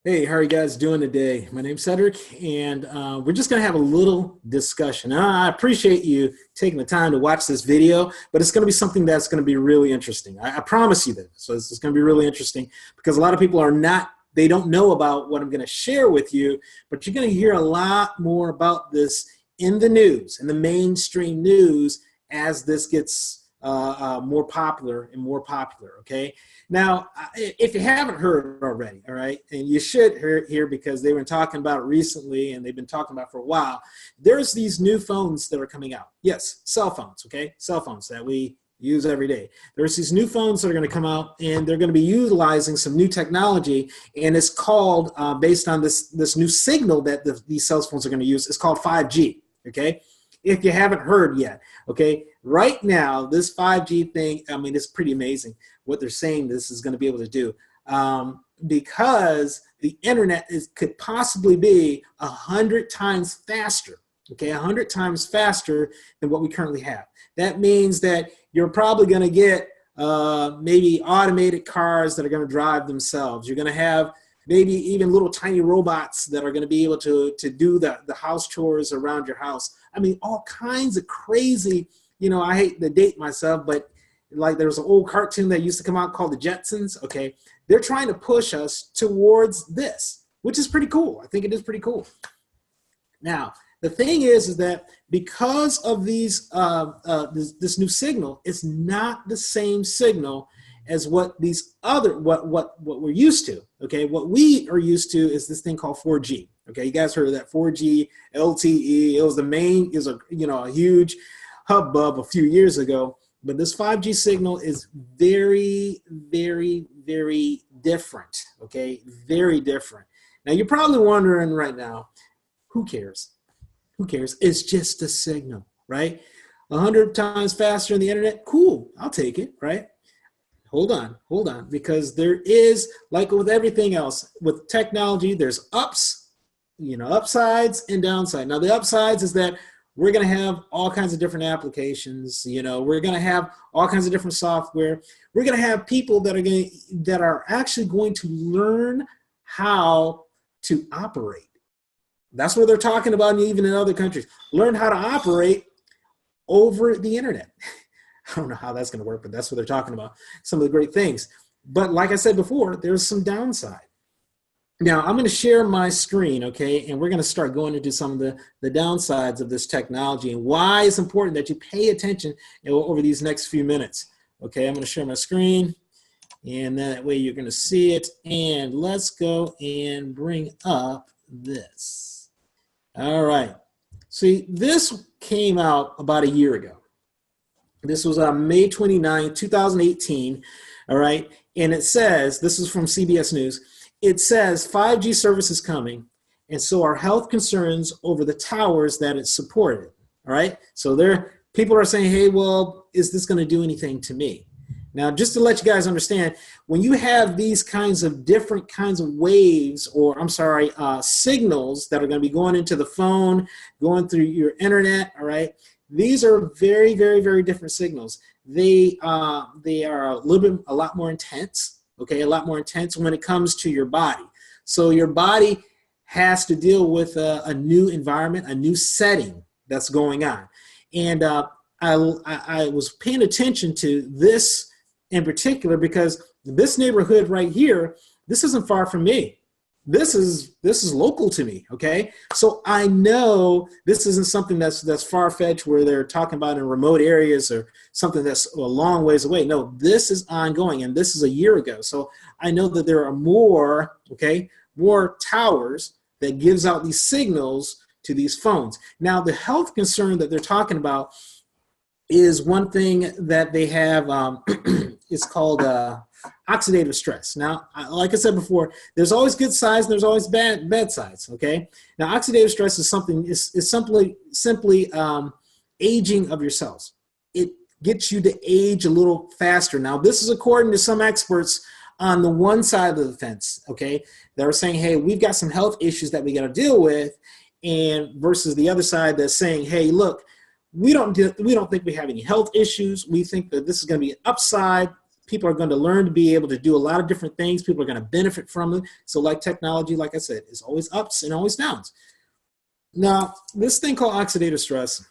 Hey, how are you guys doing today? My name's Cedric, and we're just going to have a little discussion. I appreciate you taking the time to watch this video, but it's going to be something that's going to be really interesting. I promise you that. So it's going to be really interesting because a lot of people they don't know about what I'm going to share with you, but you're going to hear a lot more about this in the news, in the mainstream news, as this gets more popular and more popular, okay? Now, if you haven't heard already, all right, and you should hear because they've been talking about it recently and they've been talking about it for a while, there's these new phones that are coming out. Yes, cell phones, okay? Cell phones that we use every day. There's these new phones that are going to come out, and they're going to be utilizing some new technology, and it's called, based on this new signal that these cell phones are going to use, it's called 5G, okay? If you haven't heard yet, okay? Right now, this 5G thing, I mean, it's pretty amazing what they're saying this is going to be able to do, because the internet could possibly be 100 times faster, okay, 100 times faster than what we currently have. That means that you're probably going to get maybe automated cars that are going to drive themselves. You're going to have maybe even little tiny robots that are going to be able to do the house chores around your house. I mean, all kinds of crazy, you know, I hate to date myself, but like there was an old cartoon that used to come out called the Jetsons, okay? They're trying to push us towards this, which is pretty cool. I think it is pretty cool. Now, the thing is that because of these, this new signal, it's not the same signal as what these other, what we're used to, okay? What we are used to is this thing called 4G, okay? You guys heard of that 4G, LTE, it was a huge hubbub a few years ago. But this 5G signal is very, very, very different, okay? Very different. Now, you're probably wondering right now, who cares? Who cares? It's just a signal, right? 100 times faster on the internet, cool, I'll take it, right? Hold on, because there is, like with everything else, with technology, there's upsides and downsides. Now, the upsides is that we're going to have all kinds of different applications. You know, we're going to have all kinds of different software. We're going to have people that are actually going to learn how to operate. That's what they're talking about, even in other countries. Learn how to operate over the internet. I don't know how that's going to work, but that's what they're talking about. Some of the great things. But like I said before, there's some downside. Now, I'm going to share my screen, okay, and we're going to start going into some of the downsides of this technology and why it's important that you pay attention over these next few minutes. Okay, I'm going to share my screen, and that way you're going to see it. And let's go and bring up this. All right. See, this came out about a year ago. This was on May 29, 2018, all right, and it says, this is from CBS News, it says 5G service is coming, and so are health concerns over the towers that it supported, all right? So people are saying, hey, well, is this going to do anything to me? Now, just to let you guys understand, when you have these kinds of different kinds of waves, or I'm sorry, signals that are going to be going into the phone, going through your internet, all right? These are very, very, very different signals. They are a lot more intense. Okay, a lot more intense when it comes to your body. So your body has to deal with a new environment, a new setting that's going on. And I was paying attention to this in particular because this neighborhood right here, this isn't far from me. This is local to me, okay? So I know this isn't something that's far-fetched where they're talking about in remote areas or something that's a long ways away. No, this is ongoing, and this is a year ago. So I know that there are more towers that gives out these signals to these phones. Now, the health concern that they're talking about is one thing that they have, it's called oxidative stress. Now, like I said before, there's always good sides and there's always bad sides, okay? Now, oxidative stress is simply aging of your cells. It gets you to age a little faster. Now, this is according to some experts on the one side of the fence, okay? That are saying, hey, we've got some health issues that we got to deal with, and versus the other side that's saying, hey, look, we don't think we have any health issues. We think that this is going to be an upside. People are going to learn to be able to do a lot of different things. People are going to benefit from it. So like technology, like I said, is always ups and always downs. Now, this thing called oxidative stress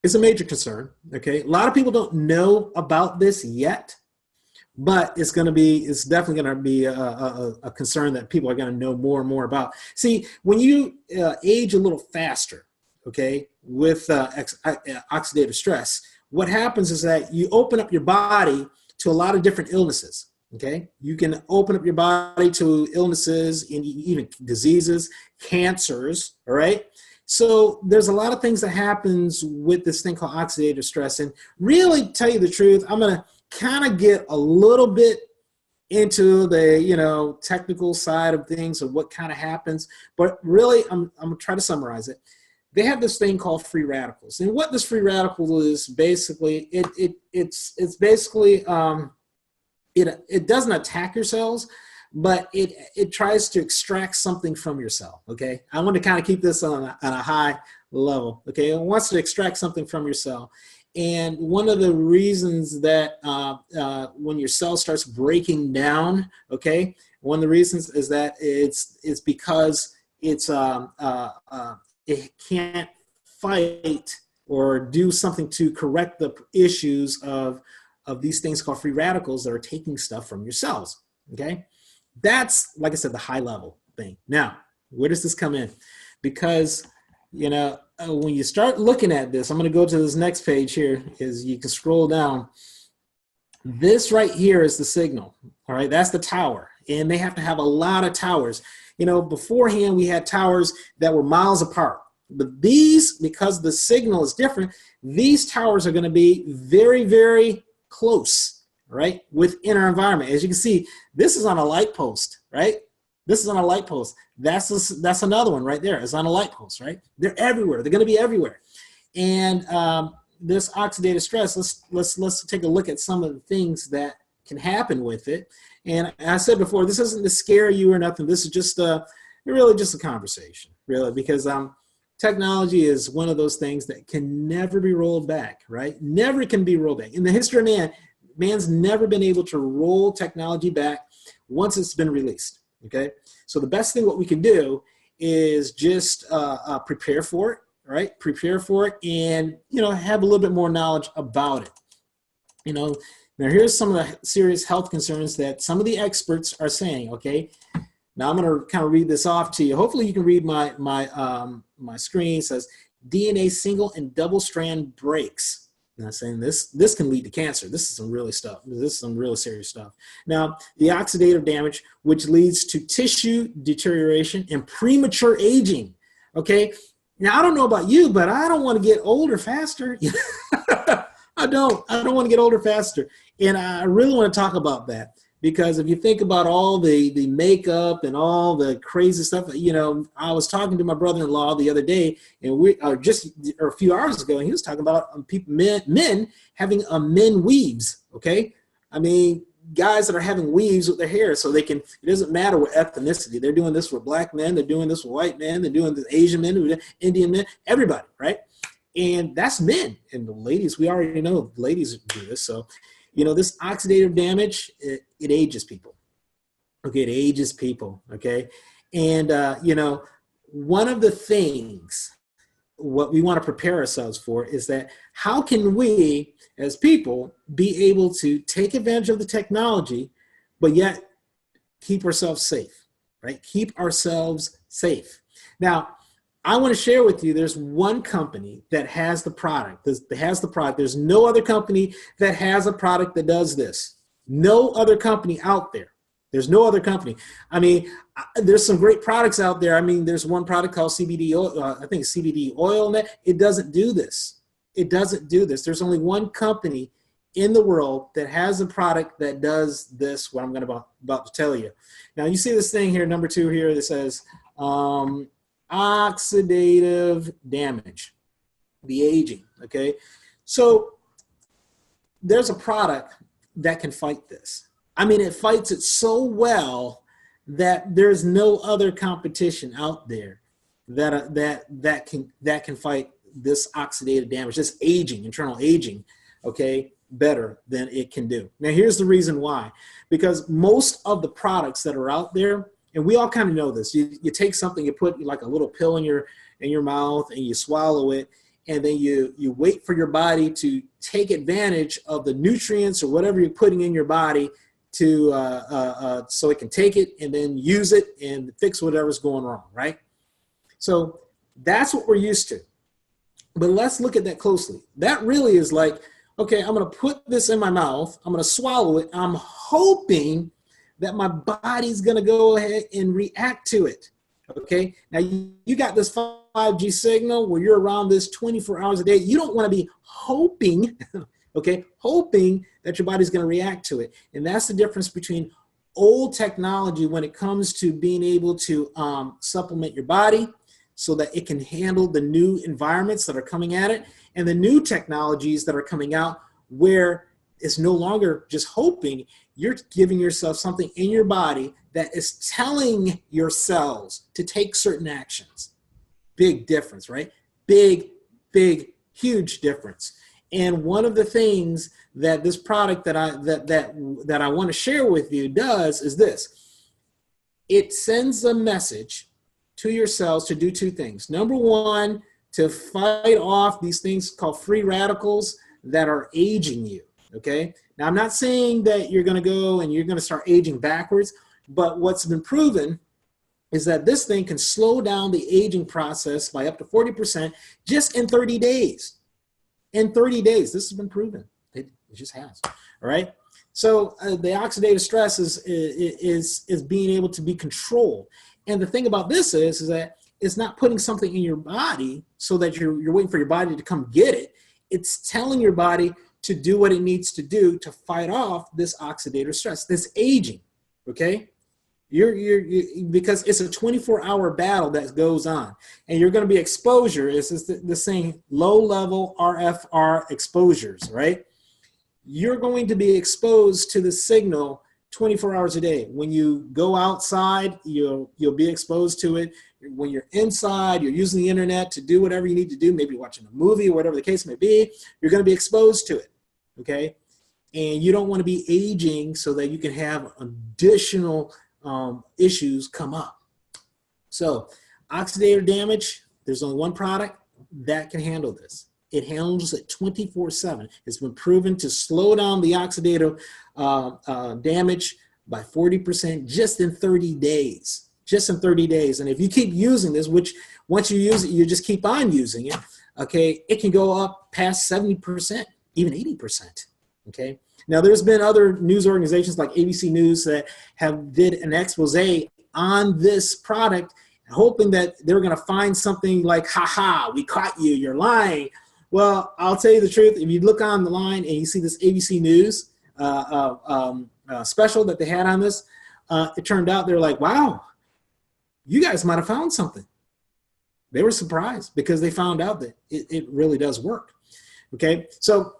is a major concern, okay? A lot of people don't know about this yet, but it's definitely going to be a concern that people are going to know more and more about. See, when you age a little faster, okay, with oxidative stress, what happens is that you open up your body to a lot of different illnesses, okay? You can open up your body to illnesses, even diseases, cancers, all right? So there's a lot of things that happens with this thing called oxidative stress. And really, tell you the truth, I'm going to kind of get a little bit into the technical side of things of what kind of happens, but really I'm going to try to summarize it. They have this thing called free radicals, and what this free radical is basically, it's basically it doesn't attack your cells, but it tries to extract something from your cell. Okay, I want to kind of keep this on a high level. Okay, it wants to extract something from your cell, and one of the reasons that when your cell starts breaking down, okay, one of the reasons is that it's because it can't fight or do something to correct the issues of these things called free radicals that are taking stuff from your cells, okay? That's, like I said, the high level thing. Now, where does this come in? Because, when you start looking at this, I'm going to go to this next page here, is you can scroll down. This right here is the signal, all right? That's the tower, and they have to have a lot of towers. Beforehand, we had towers that were miles apart. But these, because the signal is different, these towers are going to be very, very close, right, within our environment. As you can see, this is on a light post, right? This is on a light post. That's another one right there. It's on a light post, right? They're everywhere. They're going to be everywhere. And this oxidative stress, let's take a look at some of the things that can happen with it. And I said before, this isn't to scare you or nothing. This is just really just a conversation, really, because technology is one of those things that can never be rolled back, right? Never can be rolled back. In the history of man's never been able to roll technology back once it's been released, okay? So the best thing what we can do is just prepare for it, right? Prepare for it and, have a little bit more knowledge about it. Now here's some of the serious health concerns that some of the experts are saying, okay? Now I'm going to kind of read this off to you. Hopefully you can read my screen. It says DNA single and double strand breaks. And I'm saying this can lead to cancer. This is some really stuff. This is some really serious stuff. Now, the oxidative damage, which leads to tissue deterioration and premature aging. Okay. Now I don't know about you, but I don't want to get older faster. I don't want to get older faster. And I really want to talk about that. Because if you think about all the makeup and all the crazy stuff, I was talking to my brother-in-law the other day, and just a few hours ago, and he was talking about men having men weaves. Okay, I mean guys that are having weaves with their hair, so they can. It doesn't matter what ethnicity. They're doing this with black men. They're doing this with white men. They're doing this with Asian men, Indian men, everybody, right? And that's men. And the ladies, we already know ladies do this. So. This oxidative damage, it ages people. Okay, it ages people, okay? And, one of the things, what we want to prepare ourselves for is that how can we, as people, be able to take advantage of the technology, but yet keep ourselves safe, right? Keep ourselves safe. Now, I want to share with you, there's one company that has the product. There's no other company that has a product that does this. No other company out there. There's no other company. I mean, there's some great products out there. I mean, there's one product called CBD oil. I think it's CBD oil. It doesn't do this. It doesn't do this. There's only one company in the world that has a product that does this, what I'm about to tell you. Now, you see this thing here, number 2 here, that says, oxidative damage, the aging, okay? So there's a product that can fight this. I mean, it fights it so well that there's no other competition out there that can fight this oxidative damage, this aging, internal aging, okay? better than it can do. Now, here's the reason why. Because most of the products that are out there, and we all kind of know this, you take something, you put like a little pill in your mouth and you swallow it, and then you wait for your body to take advantage of the nutrients or whatever you're putting in your body to so it can take it and then use it and fix whatever's going wrong, right? So that's what we're used to. But let's look at that closely. That really is like, okay, I'm going to put this in my mouth, I'm going to swallow it, I'm hoping that my body's going to go ahead and react to it. Okay, now you got this 5G signal where you're around this 24 hours a day. You don't want to be hoping, okay, hoping that your body's going to react to it. And that's the difference between old technology when it comes to being able to supplement your body so that it can handle the new environments that are coming at it, and the new technologies that are coming out where it's no longer just hoping. You're giving yourself something in your body that is telling your cells to take certain actions. Big difference, right? Big, huge difference. And one of the things that this product that I want to share with you does is this. It sends a message to your cells to do two things. Number one, to fight off these things called free radicals that are aging you, okay? Now, I'm not saying that you're going to go and you're going to start aging backwards, but what's been proven is that this thing can slow down the aging process by up to 40% just in 30 days. In 30 days, this has been proven. It just has, all right? So the oxidative stress is being able to be controlled. And the thing about this is that it's not putting something in your body so that you're waiting for your body to come get it. It's telling your body to do what it needs to do to fight off this oxidative stress, this aging, okay? Because it's a 24-hour battle that goes on, and you're going to be exposure. It's the same low-level RFR exposures, right? You're going to be exposed to the signal 24 hours a day. When you go outside, you'll be exposed to it. When you're inside, you're using the internet to do whatever you need to do, maybe watching a movie or whatever the case may be, you're going to be exposed to it, okay? And you don't want to be aging so that you can have additional issues come up. So oxidative damage, there's only one product that can handle this. It handles it 24/7. It's been proven to slow down the oxidative damage by 40% just in 30 days. Just in 30 days. And if you keep using this, which once you use it, you just keep on using it, okay, it can go up past 70%, even 80%, okay? Now, there's been other news organizations like ABC News that did an expose on this product, hoping that they're going to find something like, ha, we caught you, you're lying. Well, I'll tell you the truth. If you look on the line and you see this ABC News special that they had on this, it turned out they're like, wow, you guys might have found something. They were surprised because they found out that it really does work. Okay, so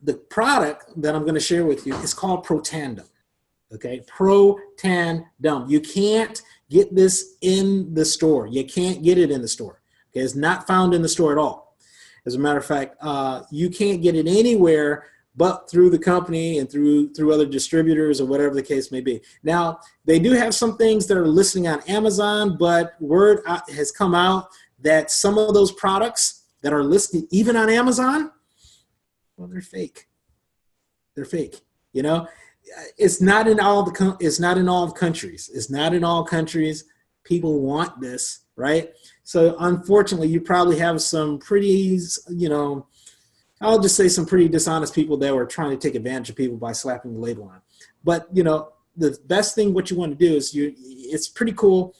the product that I'm going to share with you is called Protandim. Okay, Protandim. You can't get this in the store. You can't get it in the store. Okay, it's not found in the store at all. As a matter of fact, you can't get it anywhere but through the company and through other distributors or whatever the case may be. Now, they do have some things that are listing on Amazon, but word has come out that some of those products that are listed even on Amazon, well, they're fake. They're fake. You know, it's not in all the countries. It's not in all countries. People want this, right? So unfortunately, you probably have some pretty, I'll just say some pretty dishonest people that were trying to take advantage of people by slapping the label on. But, the best thing, what you want to do is it's pretty cool.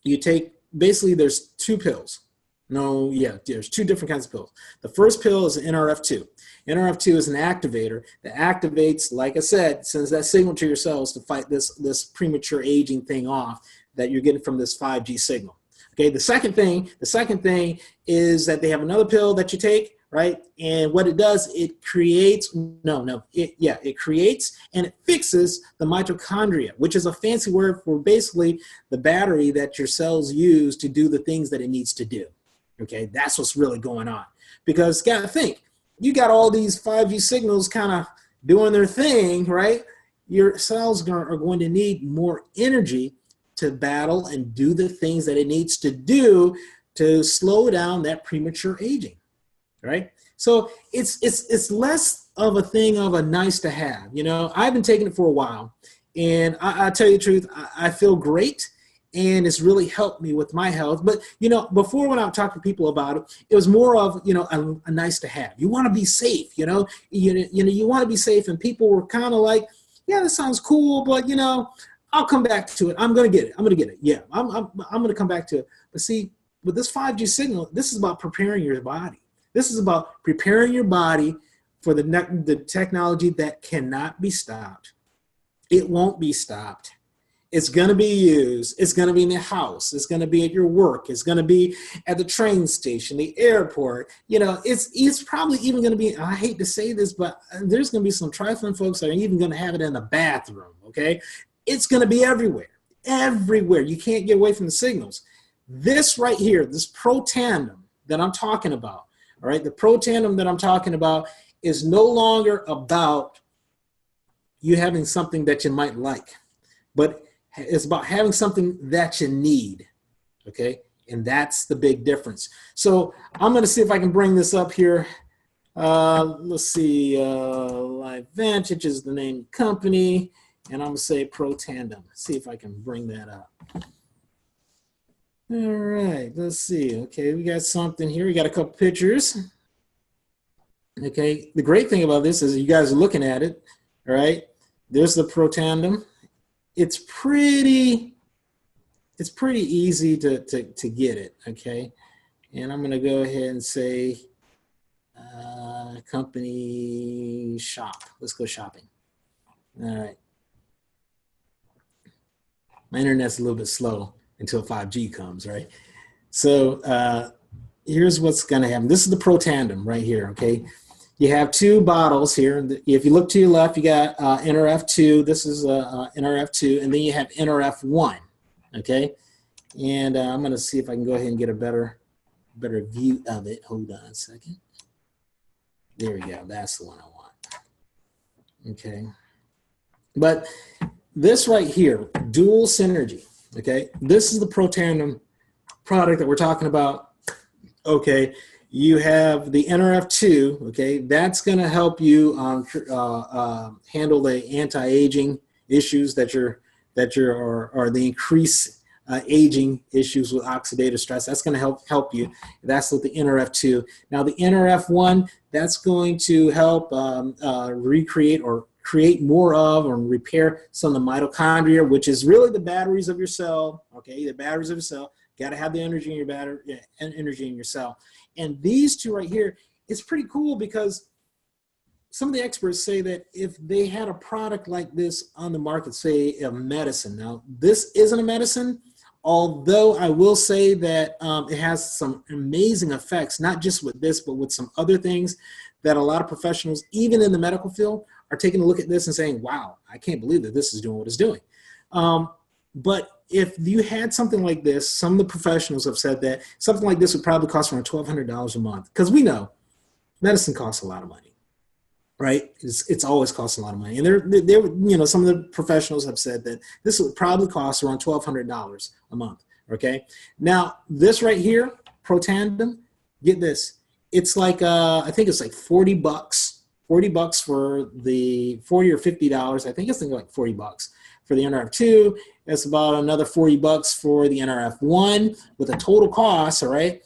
You take, basically there's two pills. There's two different kinds of pills. The first pill is NRF2. NRF2 is an activator that activates, like I said, sends that signal to your cells to fight this premature aging thing off that you're getting from this 5G signal. Okay, the second thing is that they have another pill that you take, right? And what it does, it creates, it creates and it fixes the mitochondria, which is a fancy word for basically the battery that your cells use to do the things that it needs to do. Okay, that's what's really going on. Because gotta think, you got all these 5G signals kind of doing their thing, right? Your cells are going to need more energy to battle and do the things that it needs to do to slow down that premature aging, right? So it's less of a thing of a nice to have. You know, I've been taking it for a while, and I tell you the truth, I feel great, and it's really helped me with my health. But, you know, before when I would talk to people about it, it was more of, you know, a nice to have. You want to be safe, you know, you want to be safe, and people were kind of like, yeah, that sounds cool, but, you know, I'll come back to it. I'm going to get it. I'm going to get it. Yeah, I'm going to come back to it. But see, with this 5G signal, this is about preparing your body. This is about preparing your body for the technology that cannot be stopped. It won't be stopped. It's going to be used. It's going to be in the house. It's going to be at your work. It's going to be at the train station, the airport. You know, it's probably even going to be, I hate to say this, but there's going to be some trifling folks that are even going to have it in the bathroom, okay? It's going to be everywhere, everywhere. You can't get away from the signals. This right here, this Protandim that I'm talking about, all right, the Protandim that I'm talking about is no longer about you having something that you might like, but it's about having something that you need, okay? And that's the big difference. So I'm going to see if I can bring this up here. Let's see, LifeVantage is the name of the company, and I'm going to say Protandim. See if I can bring that up. All right, let's see. Okay, we got something here. We got a couple pictures. Okay, the great thing about this is you guys are looking at it, all right? There's the Protandim. It's pretty easy to get it, okay? And I'm gonna go ahead and say company shop. Let's go shopping. All right. My internet's a little bit slow until 5G comes, right? So here's what's gonna happen. This is the Protandim right here, okay? You have two bottles here. If you look to your left, you got NRF2. This is NRF2, and then you have NRF1, okay? And I'm going to see if I can go ahead and get a better view of it. Hold on a second. There we go. That's the one I want. Okay. But this right here, dual synergy, okay? This is the Protandim product that we're talking about, okay? You have the NRF2, okay? That's going to help you handle the anti-aging issues or the increased aging issues with oxidative stress. That's going to help you. That's with the NRF2. Now the NRF1, that's going to help recreate or create more of or repair some of the mitochondria, which is really the batteries of your cell. Okay, the batteries of your cell. Got to have the energy in your energy in your cell. And these two right here, it's pretty cool because some of the experts say that if they had a product like this on the market, say a medicine. Now, this isn't a medicine, although I will say that it has some amazing effects, not just with this, but with some other things that a lot of professionals, even in the medical field, are taking a look at this and saying, wow, I can't believe that this is doing what it's doing. But if you had something like this, some of the professionals have said that something like this would probably cost around $1,200 a month, because we know medicine costs a lot of money, right? It's always costs a lot of money. And they're you know, some of the professionals have said that this would probably cost around $1,200 a month, okay? Now, this right here, Protandim, get this. It's like, I think it's like $40 for the $40 or $50. I think it's like $40 for the NRF2. It's about another $40 for the NRF1 with a total cost, all right?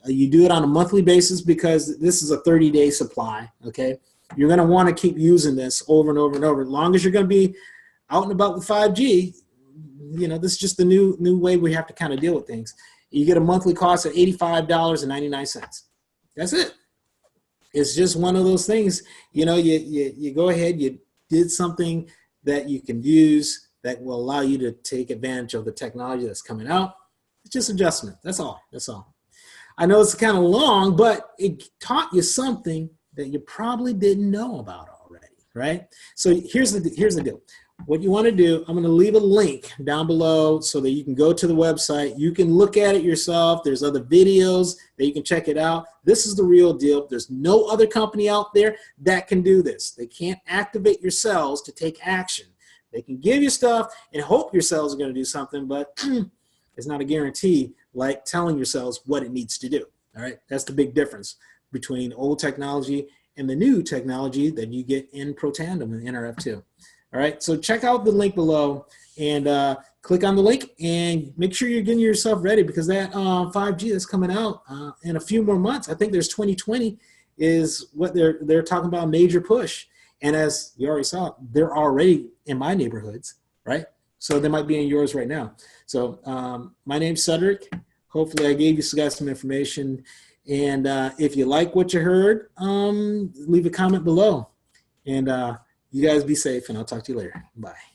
You do it on a monthly basis because this is a 30-day supply, okay? You're going to want to keep using this over and over and over. As long as you're going to be out and about with 5G, you know, this is just the new way we have to kind of deal with things. You get a monthly cost of $85.99. That's it. It's just one of those things, you know, you go ahead, you did something that you can use that will allow you to take advantage of the technology that's coming out. It's just adjustment. That's all. That's all. I know it's kind of long, but it taught you something that you probably didn't know about already, right? So here's the deal. what you want to do, I'm going to leave a link down below so that you can go to the website. You can look at it yourself. There's other videos that you can check it out. This is the real deal. There's no other company out there that can do this. They can't activate your cells to take action. They can give you stuff and hope your cells are going to do something, but it's not a guarantee like telling your cells what it needs to do. All right, that's the big difference between old technology and the new technology that you get in Protandim and NRF2. All right, so check out the link below and click on the link and make sure you're getting yourself ready, because that 5G that's coming out in a few more months, I think there's 2020 is what they're talking about, major push. And as you already saw, they're already in my neighborhoods, right? So they might be in yours right now. So my name's Cedric. Hopefully I gave you guys some information. And if you like what you heard, leave a comment below. And you guys be safe, and I'll talk to you later. Bye.